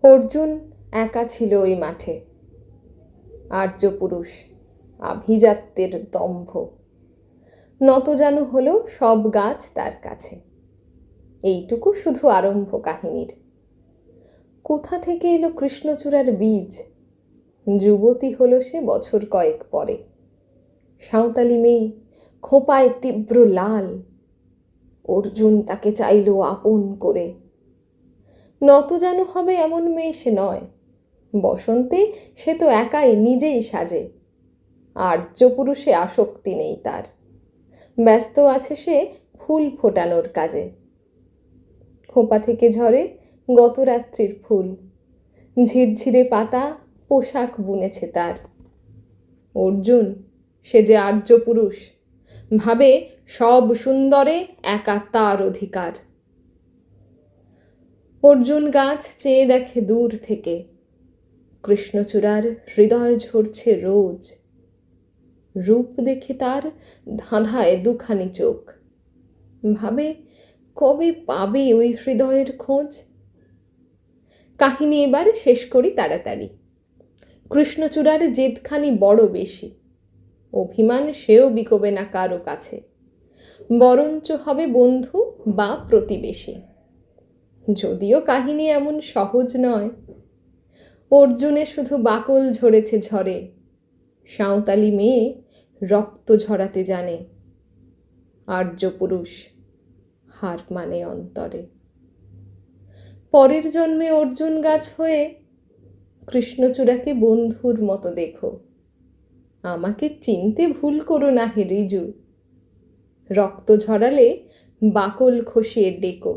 অর্জুন একা ছিল ওই মাঠে। আর্য পুরুষ, আভিজাত্যের দম্ভ, নতজানু হলো সব গাছ তার কাছে। এইটুকু শুধু আরম্ভ কাহিনীর। কোথা থেকে এলো কৃষ্ণচূড়ার বীজ? যুবতী হলো সে বছর কয়েক পরে। সাঁওতালি মেয়ে, খোঁপায় তীব্র লাল। অর্জুন তাকে চাইল আপন করে। নতজানু হবে এমন মেয়ে সে নয়। বসন্তে সে তো একাই নিজেই সাজে। আর্য পুরুষে আসক্তি নেই তার। ব্যস্ত আছে সে ফুল ফোটানোর কাজে। খোঁপা থেকে ঝরে গত রাত্রির ফুল, ঝিরঝিরে পাতা পোশাক বুনেছে তার। অর্জুন সে যে আর্য পুরুষ, ভাবে সব সুন্দরে একা তার অধিকার। অর্জুন গাছ চেয়ে দেখে দূর থেকে, কৃষ্ণচূড়ার হৃদয় ঝরছে রোজ। রূপ দেখে তার ধাঁধায় দুখানি চোখ, ভাবে কবে পাবে ওই হৃদয়ের খোঁজ। কাহিনী এবার শেষ করি তাড়াতাড়ি। কৃষ্ণচূড়ার জেদখানি বড় বেশি। অভিমান সেও বিকোবে না কারো কাছে, বরঞ্চ হবে বন্ধু বা প্রতিবেশী। যদিও কাহিনী এমন সহজ নয়। অর্জুনে শুধু বাকল ঝরেছে ঝরে, সাঁওতালি মেয়ে রক্ত ঝরাতে জানে। আর্য পুরুষ হার মানে অন্তরে। পরের জন্মে অর্জুন গাছ হয়ে কৃষ্ণচূড়াকে বন্ধুর মতো দেখো। আমাকে চিনতে ভুল করো না হে রিজু। রক্ত ঝরালে বাকল খসিয়ে ডেকো।